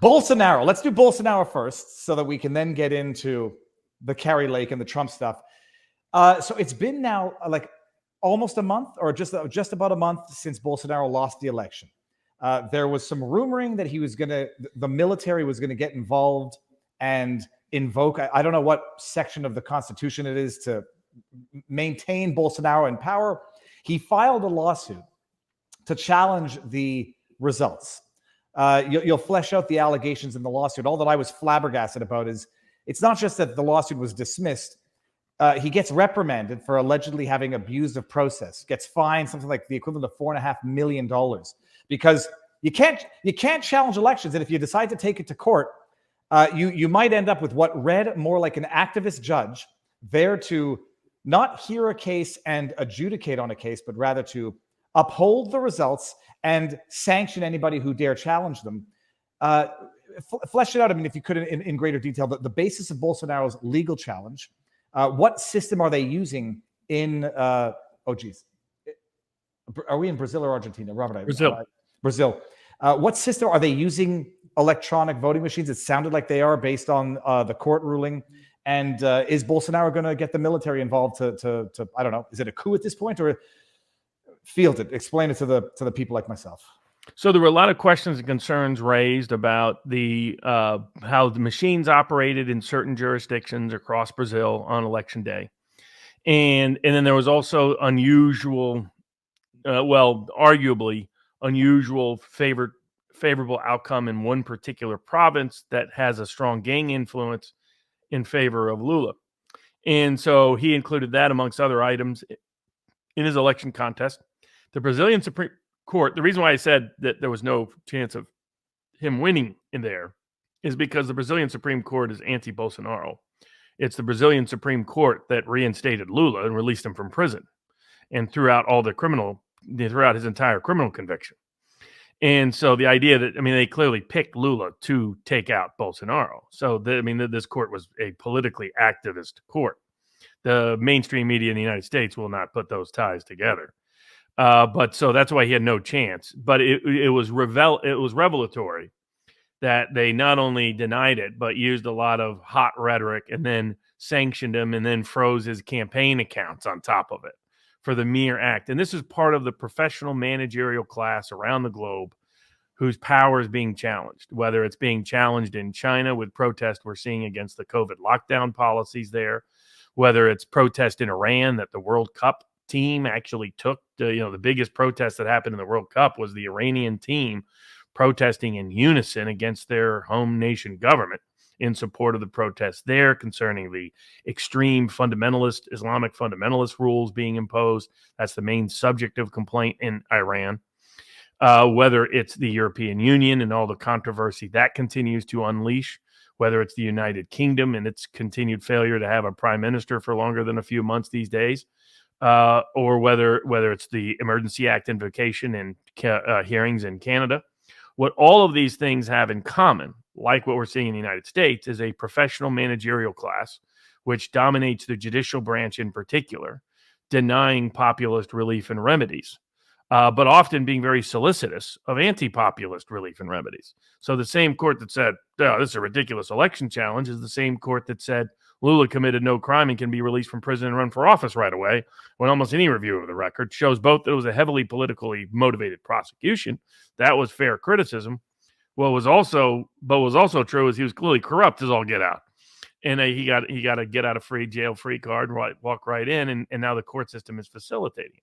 Bolsonaro. Let's do Bolsonaro first so that we can then get into the Kerry Lake and the Trump stuff. So it's been now like almost a month or just about a month since Bolsonaro lost the election. There was some rumoring that the military was going to get involved and invoke, I don't know what section of the Constitution it is to maintain Bolsonaro in power. He filed a lawsuit to challenge the results. You'll flesh out the allegations in the lawsuit. All that I was flabbergasted about is it's not just that the lawsuit was dismissed. He gets reprimanded for allegedly having abused of process, gets fined something like the equivalent of $4.5 million because you can't challenge elections. And if you decide to take it to court, you might end up with what read more like an activist judge there to not hear a case and adjudicate on a case, but rather to uphold the results and sanction anybody who dare challenge them. Flesh it out, I mean, if you could, in greater detail, the basis of Bolsonaro's legal challenge. What system are they using in, are we in Brazil or Argentina? Robert, Brazil. Brazil. What system are they using? Electronic voting machines? It sounded like they are based on the court ruling. And is Bolsonaro going to get the military involved to I don't know, is it a coup at this point, or field it? Explain it to the people like myself. So there were a lot of questions and concerns raised about the how the machines operated in certain jurisdictions across Brazil on election day, and then there was also unusual, arguably unusual favorable outcome in one particular province that has a strong gang influence in favor of Lula, and so he included that amongst other items in his election contest. The Brazilian Supreme Court, the reason why I said that there was no chance of him winning in there is because the Brazilian Supreme Court is anti-Bolsonaro. It's the Brazilian Supreme Court that reinstated Lula and released him from prison and throughout his entire criminal conviction. And so the idea that, they clearly picked Lula to take out Bolsonaro. So, this court was a politically activist court. The mainstream media in the United States will not put those ties together. But so that's why he had no chance. But it was revelatory that they not only denied it, but used a lot of hot rhetoric and then sanctioned him and then froze his campaign accounts on top of it for the mere act. And this is part of the professional managerial class around the globe whose power is being challenged, whether it's being challenged in China with protests we're seeing against the COVID lockdown policies there, whether it's protest in Iran that the World Cup team actually took. The biggest protest that happened in the World Cup was the Iranian team protesting in unison against their home nation government in support of the protests there concerning the extreme Islamic fundamentalist rules being imposed. That's the main subject of complaint in Iran. Whether it's the European Union and all the controversy that continues to unleash, whether it's the United Kingdom and its continued failure to have a prime minister for longer than a few months these days, or whether it's the Emergency Act invocation and hearings in Canada. What all of these things have in common, like what we're seeing in the United States, is a professional managerial class which dominates the judicial branch in particular, denying populist relief and remedies, but often being very solicitous of anti-populist relief and remedies. So the same court that said, this is a ridiculous election challenge is the same court that said Lula committed no crime and can be released from prison and run for office right away, when almost any review of the record shows both that it was a heavily politically motivated prosecution. That was fair criticism. What was also true is he was clearly corrupt as all get out. And he got a get out of jail free card, walk right in, and now the court system is facilitating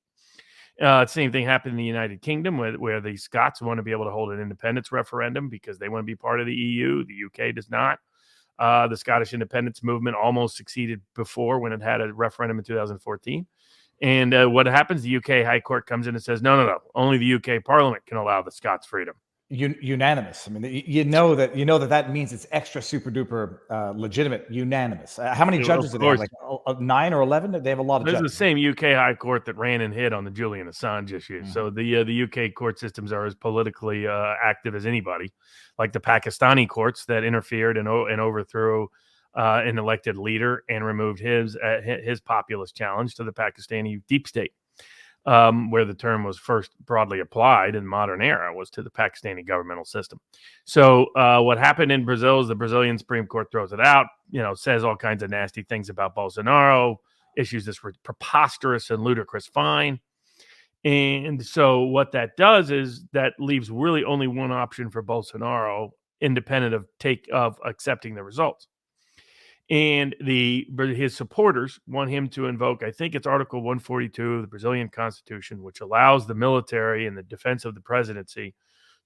it. Same thing happened in the United Kingdom where the Scots want to be able to hold an independence referendum because they want to be part of the EU. The UK does not. The Scottish independence movement almost succeeded before when it had a referendum in 2014. And what happens? The UK High Court comes in and says, no, only the UK Parliament can allow the Scots freedom. Unanimous. You know that means it's extra super duper legitimate. Unanimous. How many judges do they have? Like 9 or 11? They have a lot of judges. This is the same UK High Court that ran and hid on the Julian Assange issue. Mm-hmm. So the UK court systems are as politically active as anybody, like the Pakistani courts that interfered and overthrew an elected leader and removed his populist challenge to the Pakistani deep state. where the term was first broadly applied in the modern era, was to the Pakistani governmental system. So what happened in Brazil is the Brazilian Supreme Court throws it out, says all kinds of nasty things about Bolsonaro, issues this preposterous and ludicrous fine. And so what that does is that leaves really only one option for Bolsonaro, independent of accepting the results. And his supporters want him to invoke, I think it's Article 142 of the Brazilian Constitution, which allows the military in the defense of the presidency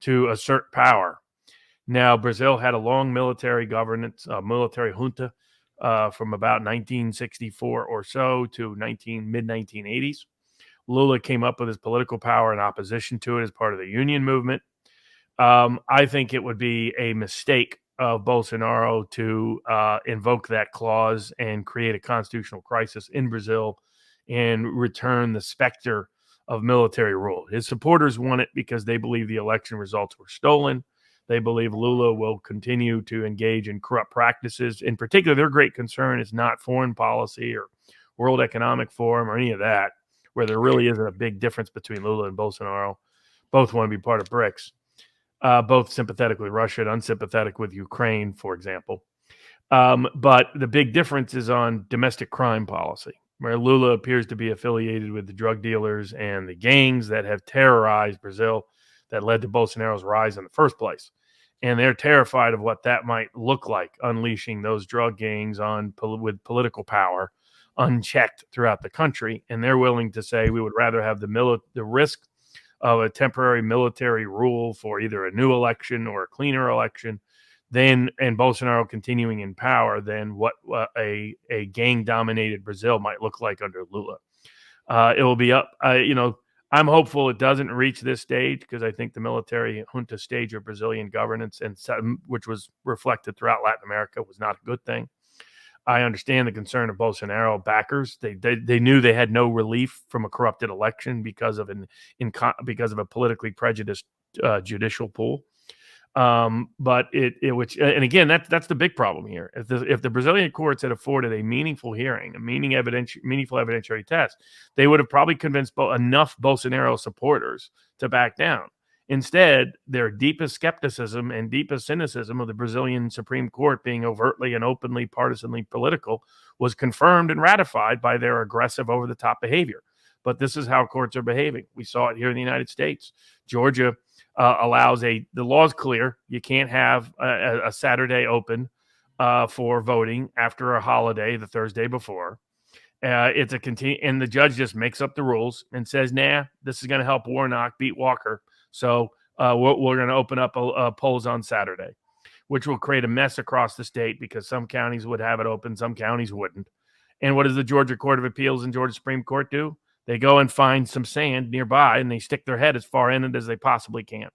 to assert power. Now, Brazil had a long military governance, military junta, from about 1964 or so to mid-1980s. Lula came up with his political power in opposition to it as part of the union movement. I think it would be a mistake of Bolsonaro to invoke that clause and create a constitutional crisis in Brazil and return the specter of military rule. His supporters want it because they believe the election results were stolen. They believe Lula will continue to engage in corrupt practices. In particular, their great concern is not foreign policy or World Economic Forum or any of that, where there really isn't a big difference between Lula and Bolsonaro. Both want to be part of BRICS. Both sympathetic with Russia and unsympathetic with Ukraine, for example. But the big difference is on domestic crime policy, where Lula appears to be affiliated with the drug dealers and the gangs that have terrorized Brazil that led to Bolsonaro's rise in the first place. And they're terrified of what that might look like, unleashing those drug gangs with political power unchecked throughout the country. And they're willing to say we would rather have the risk of a temporary military rule for either a new election or a cleaner election and Bolsonaro continuing in power than what a gang-dominated Brazil might look like under Lula. It will be up. I'm hopeful it doesn't reach this stage because I think the military junta stage of Brazilian governance, which was reflected throughout Latin America, was not a good thing. I understand the concern of Bolsonaro backers. They knew they had no relief from a corrupted election because of a politically prejudiced judicial pool. But again, that's the big problem here. If the Brazilian courts had afforded a meaningful hearing, a meaningful evidentiary test, they would have probably convinced enough Bolsonaro supporters to back down. Instead, their deepest skepticism and deepest cynicism of the Brazilian Supreme Court being overtly and openly partisanly political was confirmed and ratified by their aggressive, over-the-top behavior. But this is how courts are behaving. We saw it here in the United States. Georgia allows the law's clear. You can't have a Saturday open for voting after a holiday the Thursday before. And the judge just makes up the rules and says, nah, this is going to help Warnock beat Walker. So we're going to open up polls on Saturday, which will create a mess across the state because some counties would have it open, some counties wouldn't. And what does the Georgia Court of Appeals and Georgia Supreme Court do? They go and find some sand nearby and they stick their head as far in it as they possibly can.